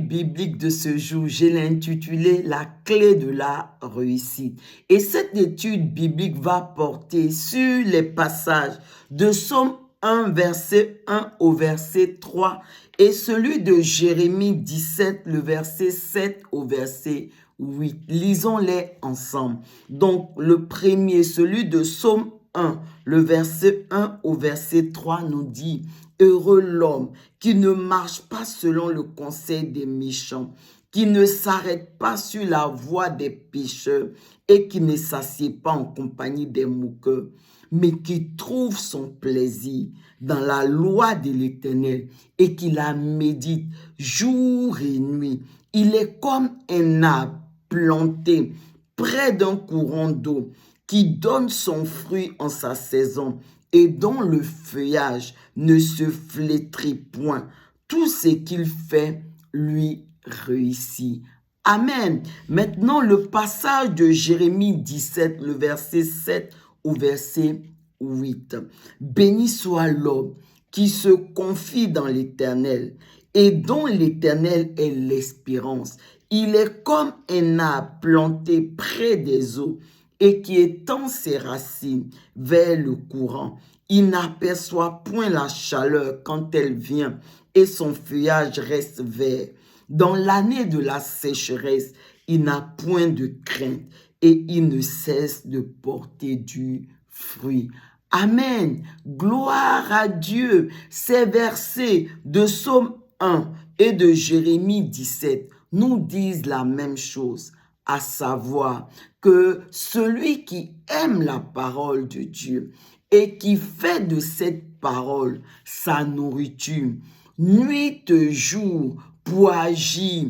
biblique de ce jour, je l'ai intitulé La clé de la réussite. Et cette étude biblique va porter sur les passages de Psaume 1, verset 1 au verset 3 et celui de Jérémie 17, le verset 7 au verset 8. Lisons-les ensemble. Donc, le premier, celui de Psaume 1, le verset 1 au verset 3 nous dit « Heureux l'homme qui ne marche pas selon le conseil des méchants, qui ne s'arrête pas sur la voie des pécheurs et qui ne s'assied pas en compagnie des moqueurs, mais qui trouve son plaisir dans la loi de l'Éternel et qui la médite jour et nuit. Il est comme un arbre planté près d'un courant d'eau qui donne son fruit en sa saison et dont le feuillage ne se flétrit point. Tout ce qu'il fait lui réussit. » Amen. Maintenant, le passage de Jérémie 17, le verset 7 au verset 8. « Béni soit l'homme qui se confie dans l'Éternel et dont l'Éternel est l'espérance. Il est comme un arbre planté près des eaux et qui étend ses racines vers le courant. Il n'aperçoit point la chaleur quand elle vient et son feuillage reste vert. Dans l'année de la sécheresse, il n'a point de crainte et il ne cesse de porter du fruit. » Amen. Gloire à Dieu. Ces versets de Psaume 1 et de Jérémie 17 nous disent la même chose, à savoir que celui qui aime la parole de Dieu et qui fait de cette parole sa nourriture, nuit et jour, pour agir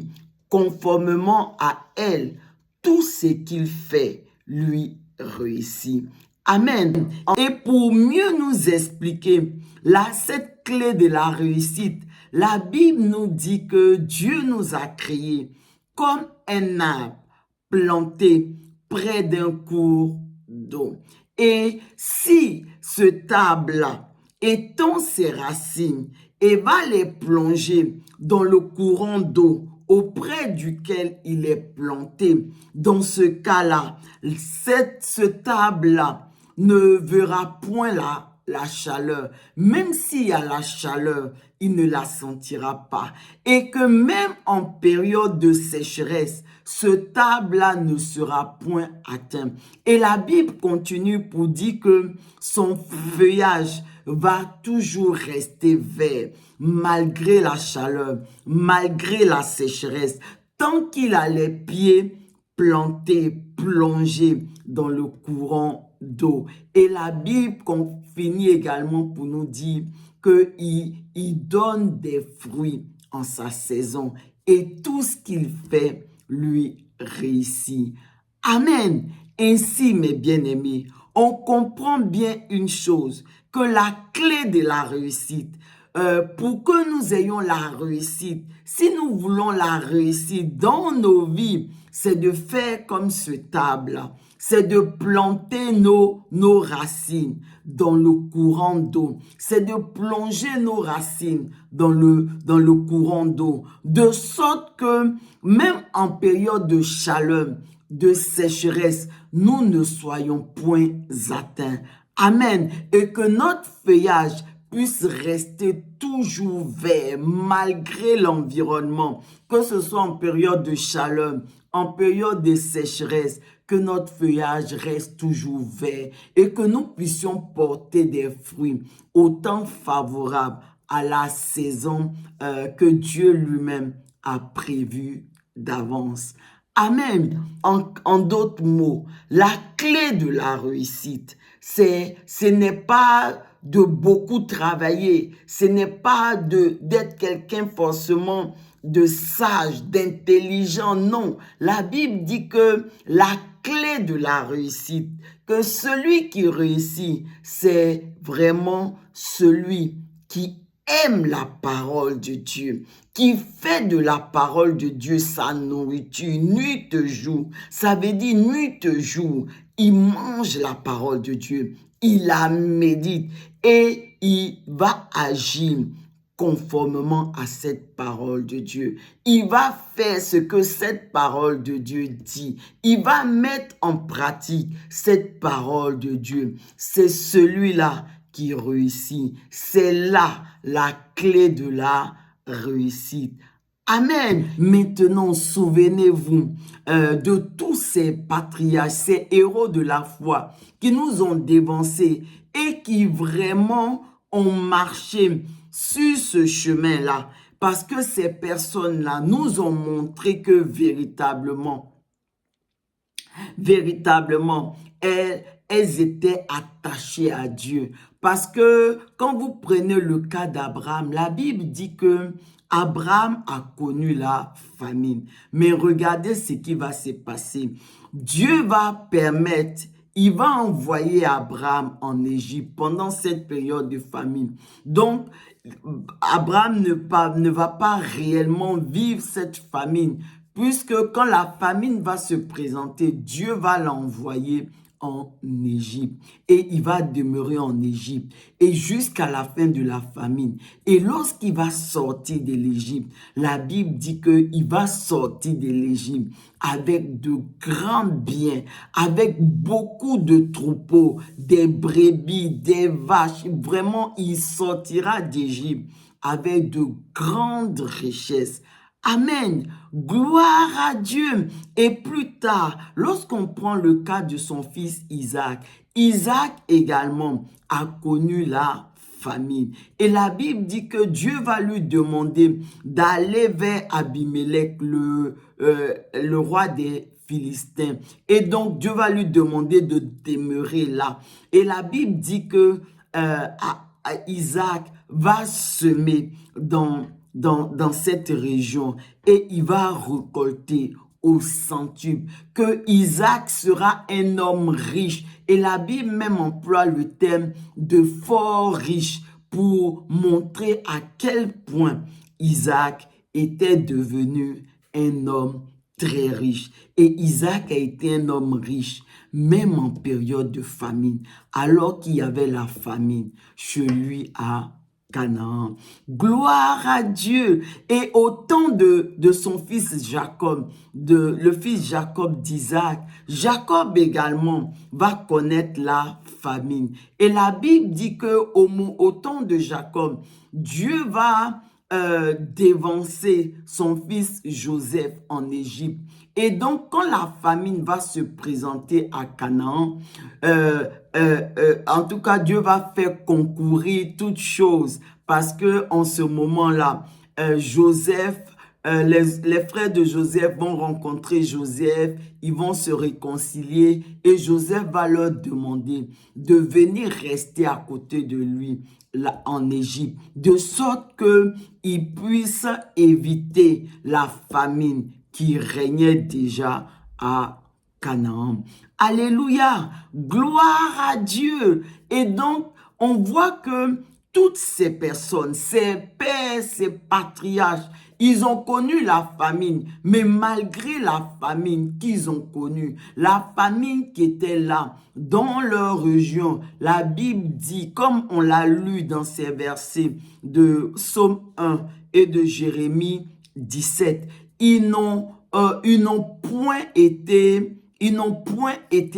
conformément à elle, tout ce qu'il fait lui réussit. Amen. Et pour mieux nous expliquer cette clé de la réussite, la Bible nous dit que Dieu nous a créés comme un arbre planté près d'un cours d'eau. Et si cet arbre-là étend ses racines et va les plonger dans le courant d'eau auprès duquel il est planté, dans ce cas-là, cet arbre-là ne verra point la chaleur. Même s'il y a la chaleur, il ne la sentira pas. Et que même en période de sécheresse, ce arbre-là ne sera point atteint. Et la Bible continue pour dire que son feuillage va toujours rester vert, malgré la chaleur, malgré la sécheresse, tant qu'il a les pieds plantés, plongés dans le courant d'eau. Et la Bible finit également pour nous dire qu'il donne des fruits en sa saison et tout ce qu'il fait lui réussit. Amen. Ainsi, mes bien-aimés, on comprend bien une chose, que la clé de la réussite, pour que nous ayons la réussite, si nous voulons la réussite dans nos vies, c'est de faire comme ce arbre-là, c'est de planter nos racines dans le courant d'eau, c'est de plonger nos racines dans le courant d'eau, de sorte que même en période de chaleur, de sécheresse, nous ne soyons point atteints. Amen. Et que notre feuillage puisse rester toujours vert malgré l'environnement, que ce soit en période de chaleur, en période de sécheresse, que notre feuillage reste toujours vert et que nous puissions porter des fruits autant favorables à la saison que Dieu lui-même a prévue d'avance. Amen. En d'autres mots, la clé de la réussite, ce n'est pas de beaucoup travailler, ce n'est pas d'être quelqu'un forcément de sage, d'intelligent, non. La Bible dit que la clé de la réussite, que celui qui réussit, c'est vraiment celui qui aime la parole de Dieu, qui fait de la parole de Dieu sa nourriture, nuit et jour. Ça veut dire nuit et jour, il mange la parole de Dieu, il la médite et il va agir conformément à cette parole de Dieu. Il va faire ce que cette parole de Dieu dit. Il va mettre en pratique cette parole de Dieu. C'est celui-là qui réussit. C'est là la clé de la réussite. Amen. Maintenant, souvenez-vous de tous ces patriarches, ces héros de la foi qui nous ont dévancés et qui vraiment ont marché sur ce chemin-là. Parce que ces personnes-là nous ont montré que véritablement, elles étaient attachées à Dieu. Parce que quand vous prenez le cas d'Abraham, la Bible dit que Abraham a connu la famine. Mais regardez ce qui va se passer. Dieu va permettre, il va envoyer Abraham en Égypte pendant cette période de famine. Donc, Abraham ne va pas réellement vivre cette famine, puisque quand la famine va se présenter, Dieu va l'envoyer en Égypte et il va demeurer en Égypte et jusqu'à la fin de la famine. Et lorsqu'il va sortir de l'Égypte, la Bible dit qu'il va sortir de l'Égypte avec de grands biens, avec beaucoup de troupeaux, des brebis, des vaches. Vraiment, il sortira d'Égypte avec de grandes richesses. Amen. Gloire à Dieu. Et plus tard, lorsqu'on prend le cas de son fils Isaac, Isaac également a connu la famine. Et la Bible dit que Dieu va lui demander d'aller vers Abimelech, le roi des Philistins. Et donc, Dieu va lui demander de demeurer là. Et la Bible dit que Isaac va semer dans cette région et il va récolter au centuple, que Isaac sera un homme riche. Et la Bible même emploie le terme de fort riche pour montrer à quel point Isaac était devenu un homme très riche. Et Isaac a été un homme riche, même en période de famine, alors qu'il y avait la famine chez lui à Canaan. Gloire à Dieu. Et au temps de son fils Jacob, le fils Jacob d'Isaac, Jacob également va connaître la famine. Et la Bible dit que au temps de Jacob, Dieu va dévancer son fils Joseph en Égypte. Et donc, quand la famine va se présenter à Canaan, en tout cas, Dieu va faire concourir toutes choses parce que en ce moment-là, Joseph, les frères de Joseph vont rencontrer Joseph, ils vont se réconcilier et Joseph va leur demander de venir rester à côté de lui là, en Égypte, de sorte qu'ils puissent éviter la famine qui régnait déjà à Canaan. Alléluia, gloire à Dieu. Et donc, on voit que toutes ces personnes, ces pères, ces patriarches, ils ont connu la famine, mais malgré la famine qu'ils ont connue, la famine qui était là dans leur région, la Bible dit, comme on l'a lu dans ces versets de Psaume 1 et de Jérémie 17, ils n'ont point été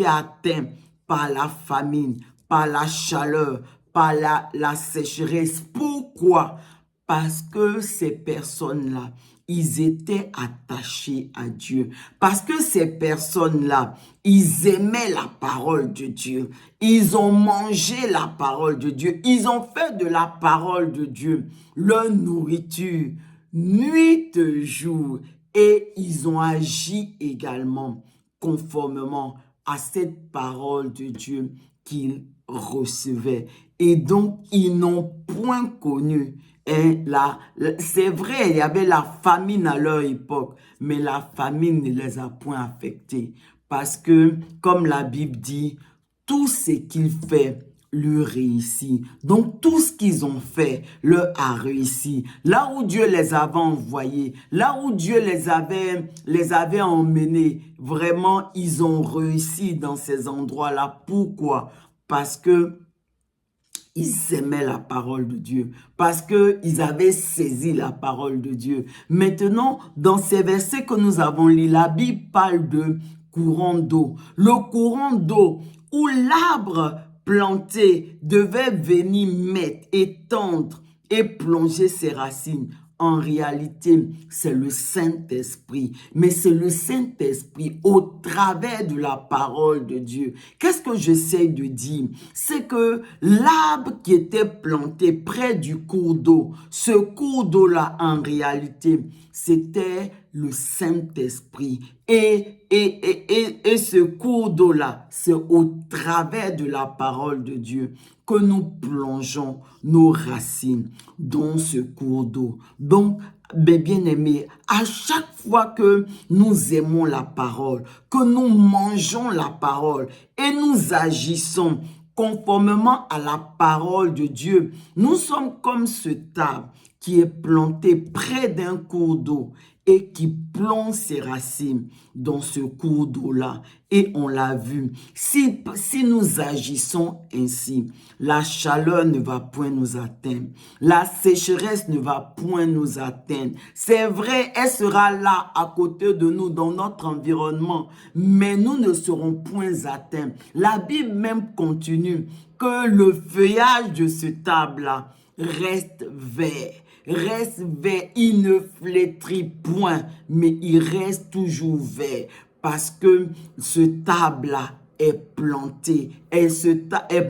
atteints par la famine, par la chaleur, par la sécheresse. Pourquoi? Parce que ces personnes-là, ils étaient attachés à Dieu. Parce que ces personnes-là, ils aimaient la parole de Dieu. Ils ont mangé la parole de Dieu. Ils ont fait de la parole de Dieu leur nourriture, nuit et jour. Et ils ont agi également conformément à cette parole de Dieu qu'ils recevaient. Et donc, ils n'ont point connu. C'est vrai, il y avait la famine à leur époque, mais la famine ne les a point affectés. Parce que, comme la Bible dit, tout ce qu'il fait lui réussit. Donc, tout ce qu'ils ont fait leur a réussi. Là où Dieu les avait envoyés, là où Dieu les avait emmenés, vraiment, ils ont réussi dans ces endroits-là. Pourquoi? Parce que Ils aimaient la parole de Dieu parce qu'ils avaient saisi la parole de Dieu. Maintenant, dans ces versets que nous avons lus, la Bible parle de courant d'eau. Le courant d'eau où l'arbre planté devait venir mettre, étendre et plonger ses racines. En réalité, c'est le Saint-Esprit. Mais c'est le Saint-Esprit au travers de la parole de Dieu. Qu'est-ce que j'essaie de dire? C'est que l'arbre qui était planté près du cours d'eau, ce cours d'eau-là, en réalité, c'était le Saint-Esprit. Et ce cours d'eau-là, c'est au travers de la parole de Dieu que nous plongeons nos racines dans ce cours d'eau. Donc, mes bien-aimés, à chaque fois que nous aimons la parole, que nous mangeons la parole et nous agissons conformément à la parole de Dieu, nous sommes comme ce arbre qui est planté près d'un cours d'eau et qui plonge ses racines dans ce cours d'eau-là. Et on l'a vu, si nous agissons ainsi, la chaleur ne va point nous atteindre, la sécheresse ne va point nous atteindre. C'est vrai, elle sera là à côté de nous dans notre environnement, mais nous ne serons point atteints. La Bible même continue que le feuillage de ce arbre-là reste vert. Il ne flétrit point, mais il reste toujours vert parce que ce arbre-là est planté.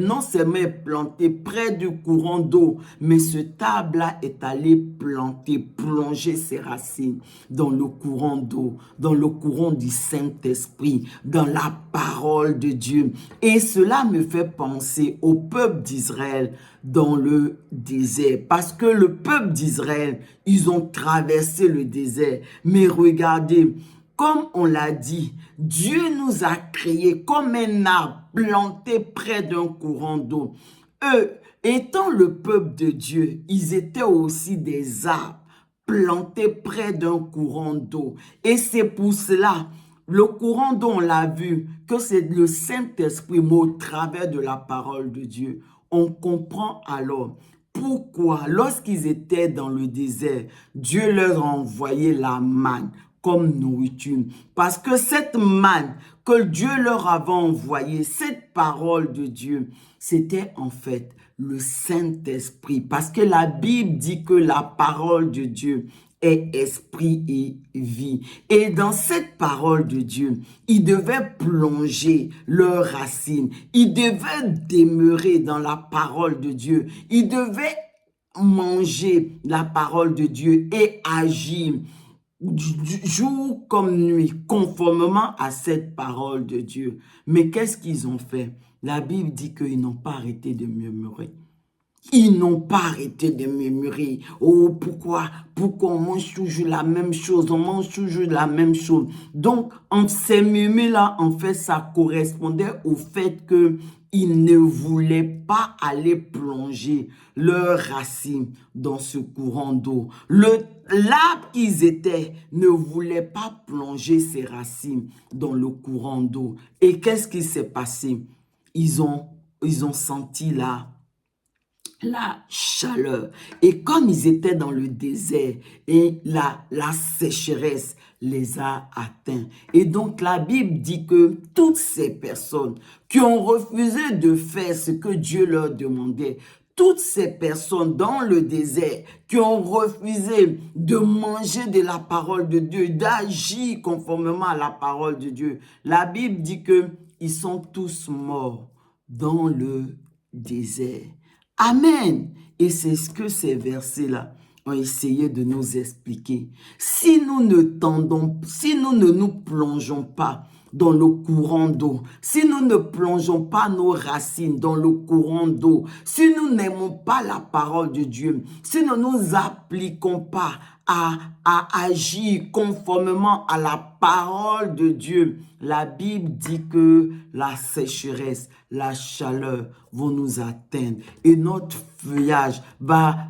Non seulement est planté près du courant d'eau, mais ce arbre-là est allé plonger ses racines dans le courant d'eau, dans le courant du Saint-Esprit, dans la parole de Dieu. Et cela me fait penser au peuple d'Israël dans le désert. Parce que le peuple d'Israël, ils ont traversé le désert. Mais regardez, comme on l'a dit, Dieu nous a créés comme un arbre planté près d'un courant d'eau. Eux, étant le peuple de Dieu, ils étaient aussi des arbres plantés près d'un courant d'eau. Et c'est pour cela, le courant d'eau, on l'a vu, que c'est le Saint-Esprit, mais au travers de la parole de Dieu. On comprend alors pourquoi, lorsqu'ils étaient dans le désert, Dieu leur a envoyé la manne comme nourriture. Parce que cette manne que Dieu leur avait envoyée, cette parole de Dieu, c'était en fait le Saint-Esprit. Parce que la Bible dit que la parole de Dieu est esprit et vie. Et dans cette parole de Dieu, ils devaient plonger leurs racines. Ils devaient demeurer dans la parole de Dieu. Ils devaient manger la parole de Dieu et agir jour comme nuit, conformément à cette parole de Dieu. Mais qu'est-ce qu'ils ont fait? La Bible dit qu'ils n'ont pas arrêté de murmurer. Ils n'ont pas arrêté de murmurer. Oh, pourquoi on mange toujours la même chose? On mange toujours la même chose. Donc, ces murmures-là, en fait, ça correspondait au fait qu'ils ne voulaient pas aller plonger leurs racines dans ce courant d'eau. L'arbre qu'ils étaient ne voulait pas plonger ses racines dans le courant d'eau. Et qu'est-ce qui s'est passé? Ils ont senti la chaleur. Et comme ils étaient dans le désert et la sécheresse les a atteints. Et donc la Bible dit que toutes ces personnes qui ont refusé de faire ce que Dieu leur demandait, toutes ces personnes dans le désert qui ont refusé de manger de la parole de Dieu, d'agir conformément à la parole de Dieu, la Bible dit que ils sont tous morts dans le désert. Amen. Et c'est ce que ces versets-là ont essayé de nous expliquer. Si nous ne nous plongeons pas dans le courant d'eau, si nous ne plongeons pas nos racines dans le courant d'eau, si nous n'aimons pas la parole de Dieu, si nous ne nous appliquons pas à agir conformément à la parole de Dieu, la Bible dit que la sécheresse, la chaleur vont nous atteindre et notre feuillage va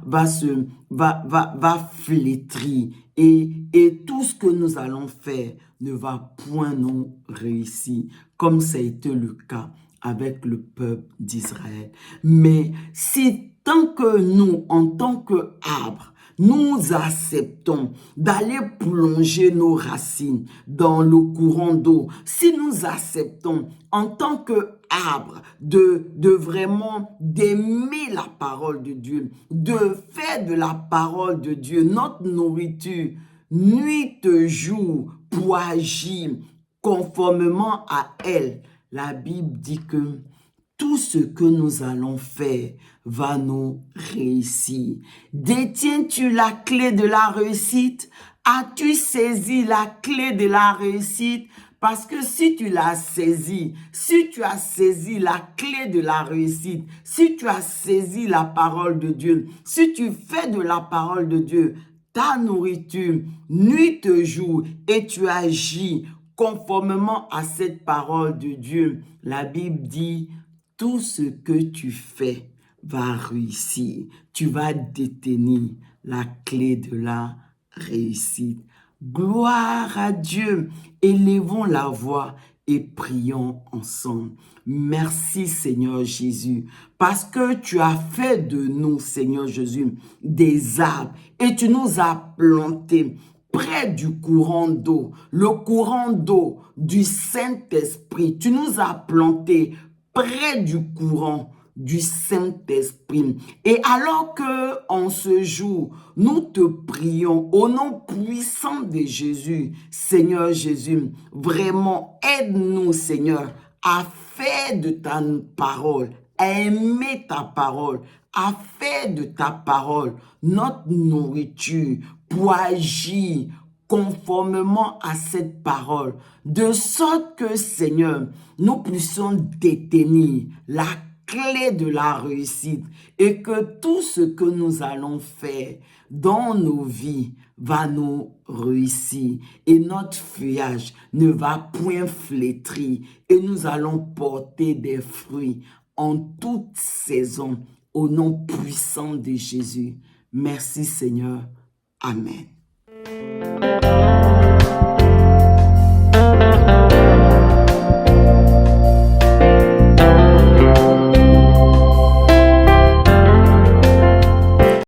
flétrir et tout ce que nous allons faire ne va point nous réussir, comme ça a été le cas avec le peuple d'Israël. Mais si tant que nous, en tant qu'arbres, nous acceptons d'aller plonger nos racines dans le courant d'eau, si nous acceptons en tant qu'arbres de vraiment d'aimer la parole de Dieu, de faire de la parole de Dieu notre nourriture, nuit et jour, pour agir conformément à elle, la Bible dit que tout ce que nous allons faire va nous réussir. Détiens-tu la clé de la réussite? As-tu saisi la clé de la réussite? Parce que si tu l'as saisi, si tu as saisi la clé de la réussite, si tu as saisi la parole de Dieu, si tu fais de la parole de Dieu ta nourriture, nuit et jour, et tu agis conformément à cette parole de Dieu, la Bible dit, tout ce que tu fais va réussir. Tu vas détenir la clé de la réussite. Gloire à Dieu. Élevons la voix et prions ensemble. Merci Seigneur Jésus, parce que tu as fait de nous, Seigneur Jésus, des arbres et tu nous as plantés près du courant d'eau, le courant d'eau du Saint-Esprit. Tu nous as plantés près du courant du Saint-Esprit. Et alors que en ce jour, nous te prions au nom puissant de Jésus, Seigneur Jésus, vraiment aide-nous, Seigneur, à faire de ta parole, à aimer ta parole, à faire de ta parole notre nourriture pour agir conformément à cette parole, de sorte que, Seigneur, nous puissions détenir la clé de la réussite et que tout ce que nous allons faire dans nos vies va nous réussir et notre feuillage ne va point flétrir et nous allons porter des fruits en toute saison au nom puissant de Jésus. Merci Seigneur. Amen.